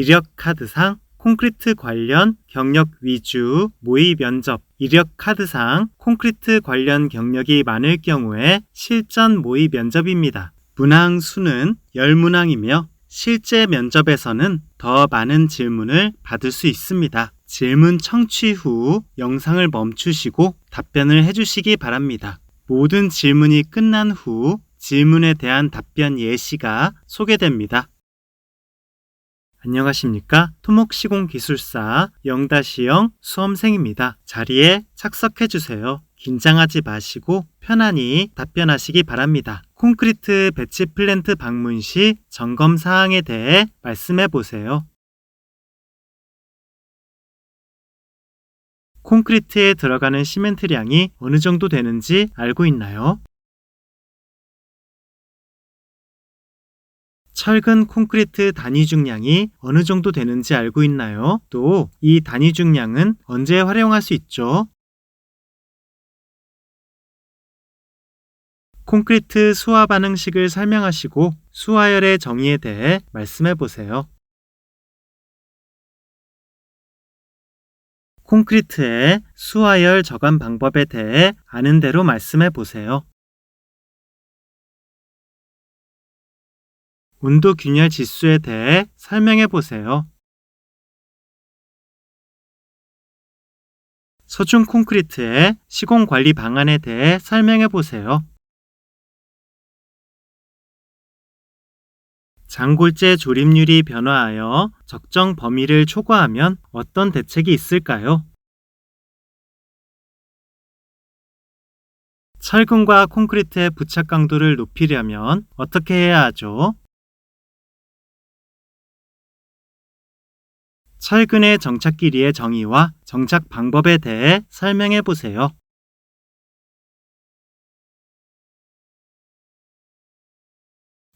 이력 카드상 콘크리트 관련 경력 위주 모의 면접, 이력 카드상 콘크리트 관련 경력이 많을 경우에 실전 모의 면접입니다. 문항 수는 10문항이며 실제 면접에서는 더 많은 질문을 받을 수 있습니다. 질문 청취 후 영상을 멈추시고 답변을 해주시기 바랍니다. 모든 질문이 끝난 후 질문에 대한 답변 예시가 소개됩니다. 안녕하십니까? 토목시공기술사 0-0 수험생입니다. 자리에 착석해주세요. 긴장하지 마시고 편안히 답변하시기 바랍니다. 콘크리트 배치 플랜트 방문 시 점검 사항에 대해 말씀해 보세요. 콘크리트에 들어가는 시멘트량이 어느 정도 되는지 알고 있나요? 철근 콘크리트 단위 중량이 어느 정도 되는지 알고 있나요? 또 이 단위 중량은 언제 활용할 수 있죠? 콘크리트 수화 반응식을 설명하시고 수화열의 정의에 대해 말씀해 보세요. 콘크리트의 수화열 저감 방법에 대해 아는 대로 말씀해 보세요. 온도 균열 지수에 대해 설명해 보세요. 서중 콘크리트의 시공 관리 방안에 대해 설명해 보세요. 장골재 조립률이 변화하여 적정 범위를 초과하면 어떤 대책이 있을까요? 철근과 콘크리트의 부착 강도를 높이려면 어떻게 해야 하죠? 철근의 정착 길이의 정의와 정착 방법에 대해 설명해 보세요.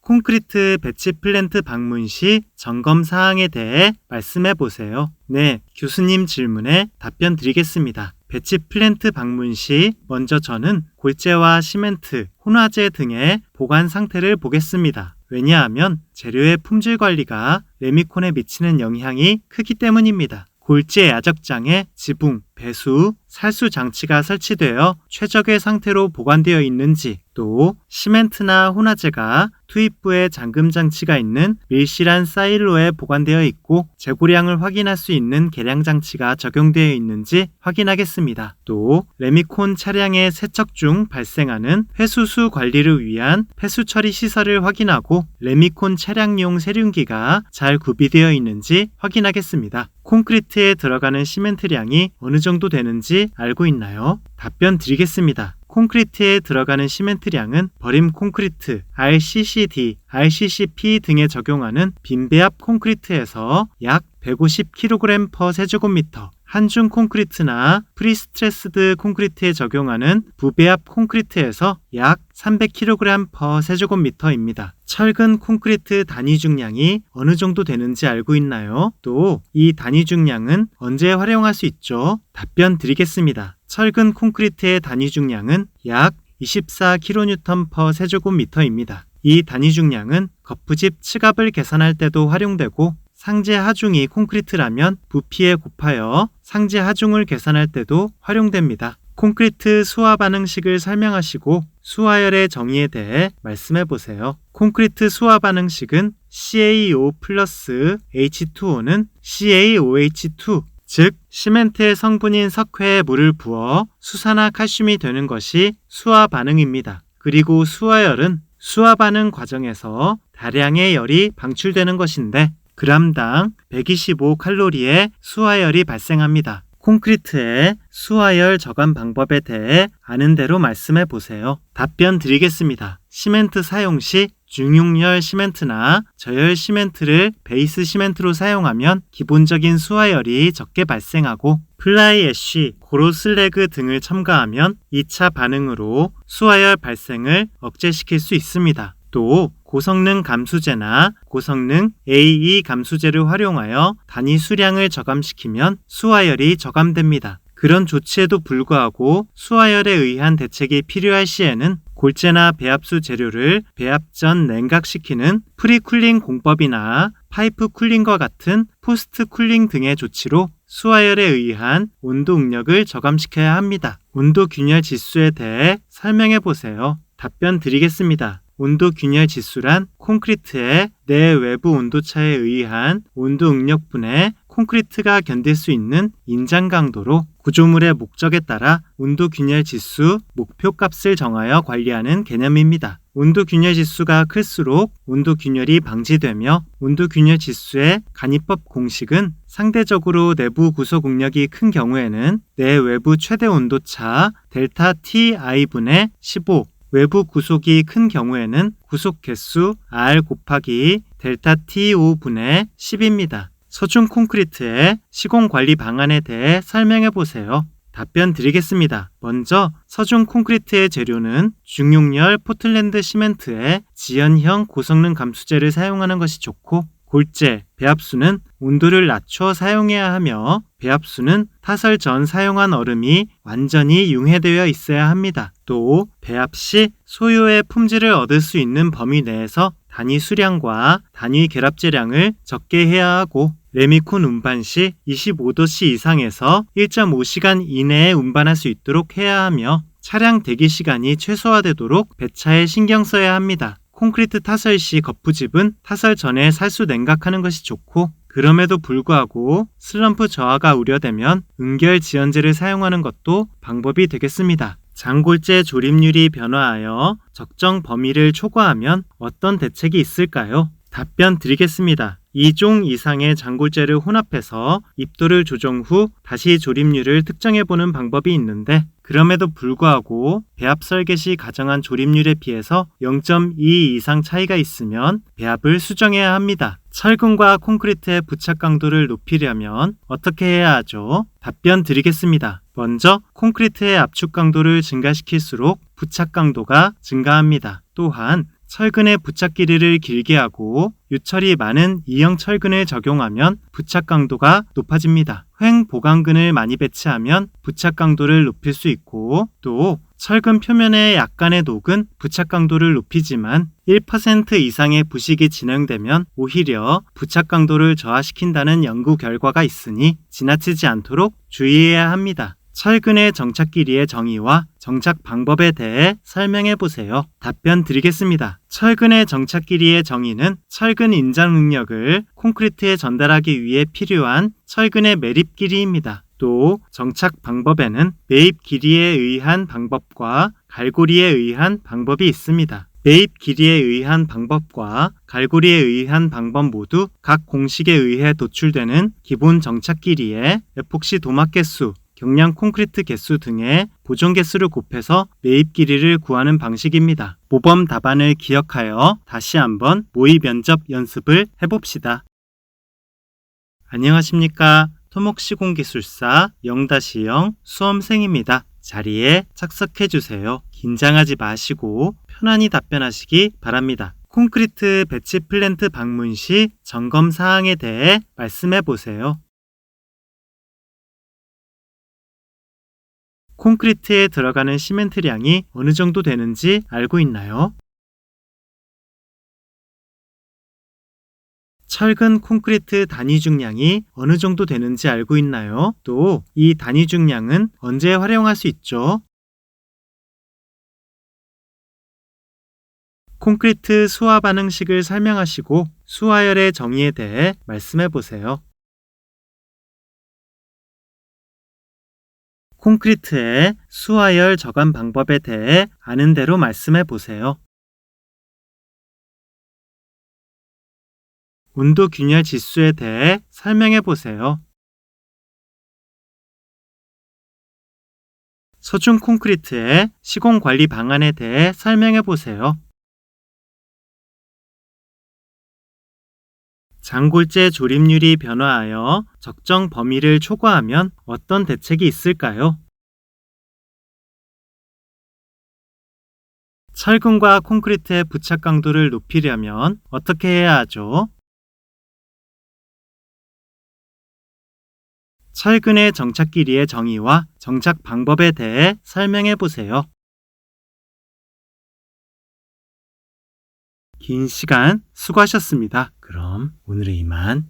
콘크리트 배치 플랜트 방문 시 점검 사항에 대해 말씀해 보세요. 네, 교수님 질문에 답변 드리겠습니다. 배치 플랜트 방문 시 먼저 저는 골재와 시멘트, 혼화재 등의 보관 상태를 보겠습니다. 왜냐하면 재료의 품질 관리가 레미콘에 미치는 영향이 크기 때문입니다. 골재 야적장에 지붕, 배수, 살수 장치가 설치되어 최적의 상태로 보관되어 있는지, 또 시멘트나 혼화재가 투입부에 잠금 장치가 있는 밀실한 사일로에 보관되어 있고 재고량을 확인할 수 있는 계량 장치가 적용되어 있는지 확인하겠습니다. 또 레미콘 차량의 세척 중 발생하는 폐수수 관리를 위한 폐수 처리 시설을 확인하고 레미콘 차량용 세륜기가 잘 구비되어 있는지 확인하겠습니다. 콘크리트에 들어가는 시멘트량이 어느 정도 되는지 알고 있나요? 답변 드리겠습니다. 콘크리트에 들어가는 시멘트량은 버림 콘크리트, RCCD, RCCP 등에 적용하는 빈배합 콘크리트에서 약 150kg/. 세제곱미터, 한중 콘크리트나 프리스트레스드 콘크리트에 적용하는 부배합 콘크리트에서 약 300kg/. 세제곱미터입니다. 철근 콘크리트 단위 중량이 어느 정도 되는지 알고 있나요? 또 이 단위 중량은 언제 활용할 수 있죠? 답변 드리겠습니다. 철근 콘크리트의 단위 중량은 약 24kN/. 세제곱미터입니다. 이 단위 중량은 거푸집 층압을 계산할 때도 활용되고 상재 하중이 콘크리트라면 부피에 곱하여 상재 하중을 계산할 때도 활용됩니다. 콘크리트 수화 반응식을 설명하시고 수화열의 정의에 대해 말씀해 보세요. 콘크리트 수화 반응식은 CaO 플러스 H2O는 CaOH2, 즉 시멘트의 성분인 석회에 물을 부어 수산화 칼슘이 되는 것이 수화 반응입니다. 그리고 수화열은 수화 반응 과정에서 다량의 열이 방출되는 것인데 g당 125칼로리의 수화열이 발생합니다. 콘크리트의 수화열 저감 방법에 대해 아는 대로 말씀해 보세요. 답변 드리겠습니다. 시멘트 사용 시 중용열 시멘트나 저열 시멘트를 베이스 시멘트로 사용하면 기본적인 수화열이 적게 발생하고 플라이 애쉬, 고로 슬래그 등을 첨가하면 2차 반응으로 수화열 발생을 억제시킬 수 있습니다. 또 고성능 감수제나 고성능 AE 감수제를 활용하여 단위 수량을 저감시키면 수화열이 저감됩니다. 그런 조치에도 불구하고 수화열에 의한 대책이 필요할 시에는 골재나 배합수 재료를 배합 전 냉각시키는 프리쿨링 공법이나 파이프 쿨링과 같은 포스트 쿨링 등의 조치로 수하열에 의한 온도 응력을 저감시켜야 합니다. 온도 균열 지수에 대해 설명해 보세요. 답변 드리겠습니다. 온도 균열 지수란 콘크리트의 내외부 온도차에 의한 온도 응력분에 콘크리트가 견딜 수 있는 인장 강도로 구조물의 목적에 따라 온도 균열 지수 목표값을 정하여 관리하는 개념입니다. 온도 균열 지수가 클수록 온도 균열이 방지되며 온도 균열 지수의 간이법 공식은 상대적으로 내부 구속 응력이 큰 경우에는 내외부 최대 온도차 델타 TI분의 15, 외부 구속이 큰 경우에는 구속 개수 R 곱하기 델타 T5분의 10입니다. 서중 콘크리트의 시공 관리 방안에 대해 설명해 보세요. 답변 드리겠습니다. 먼저 서중 콘크리트의 재료는 중용열 포틀랜드 시멘트에 지연형 고성능 감수제를 사용하는 것이 좋고, 골재, 배합수는 온도를 낮춰 사용해야 하며 배합수는 타설 전 사용한 얼음이 완전히 융해되어 있어야 합니다. 또 배합 시 소요의 품질을 얻을 수 있는 범위 내에서 단위 수량과 단위 결합제량을 적게 해야 하고, 레미콘 운반 시 25도씨 이상에서 1.5시간 이내에 운반할 수 있도록 해야 하며 차량 대기 시간이 최소화되도록 배차에 신경 써야 합니다. 콘크리트 타설 시 거푸집은 타설 전에 살수 냉각하는 것이 좋고, 그럼에도 불구하고 슬럼프 저하가 우려되면 응결 지연제를 사용하는 것도 방법이 되겠습니다. 장골재 조립률이 변화하여 적정 범위를 초과하면 어떤 대책이 있을까요? 답변 드리겠습니다. 2종 이상의 장골재를 혼합해서 입도를 조정 후 다시 조립률을 측정해보는 방법이 있는데, 그럼에도 불구하고 배합 설계 시 가정한 조립률에 비해서 0.2 이상 차이가 있으면 배합을 수정해야 합니다. 철근과 콘크리트의 부착 강도를 높이려면 어떻게 해야 하죠? 답변 드리겠습니다. 먼저 콘크리트의 압축 강도를 증가시킬수록 부착 강도가 증가합니다. 또한 철근의 부착 길이를 길게 하고 유철이 많은 E형 철근을 적용하면 부착 강도가 높아집니다. 횡 보강근을 많이 배치하면 부착 강도를 높일 수 있고, 또 철근 표면에 약간의 녹은 부착 강도를 높이지만 1% 이상의 부식이 진행되면 오히려 부착 강도를 저하시킨다는 연구 결과가 있으니 지나치지 않도록 주의해야 합니다. 철근의 정착 길이의 정의와 정착 방법에 대해 설명해 보세요. 답변 드리겠습니다. 철근의 정착 길이의 정의는 철근 인장 능력을 콘크리트에 전달하기 위해 필요한 철근의 매립 길이입니다. 또 정착 방법에는 매입 길이에 의한 방법과 갈고리에 의한 방법이 있습니다. 매입 길이에 의한 방법과 갈고리에 의한 방법 모두 각 공식에 의해 도출되는 기본 정착 길이에 에폭시 도막 개수, 경량 콘크리트 개수 등의 보존 개수를 곱해서 매입 길이를 구하는 방식입니다. 모범 답안을 기억하여 다시 한번 모의 면접 연습을 해봅시다. 안녕하십니까. 토목시공기술사 0-0 수험생입니다. 자리에 착석해주세요. 긴장하지 마시고 편안히 답변하시기 바랍니다. 콘크리트 배치 플랜트 방문 시 점검 사항에 대해 말씀해보세요. 콘크리트에 들어가는 시멘트량이 어느 정도 되는지 알고 있나요? 철근 콘크리트 단위 중량이 어느 정도 되는지 알고 있나요? 또 이 단위 중량은 언제 활용할 수 있죠? 콘크리트 수화 반응식을 설명하시고 수화열의 정의에 대해 말씀해 보세요. 콘크리트의 수화열 저감 방법에 대해 아는 대로 말씀해 보세요. 온도 균열 지수에 대해 설명해 보세요. 서중 콘크리트의 시공 관리 방안에 대해 설명해 보세요. 장골재 조립률이 변화하여 적정 범위를 초과하면 어떤 대책이 있을까요? 철근과 콘크리트의 부착 강도를 높이려면 어떻게 해야 하죠? 철근의 정착 길이의 정의와 정착 방법에 대해 설명해 보세요. 긴 시간 수고하셨습니다. 그럼 오늘은 이만.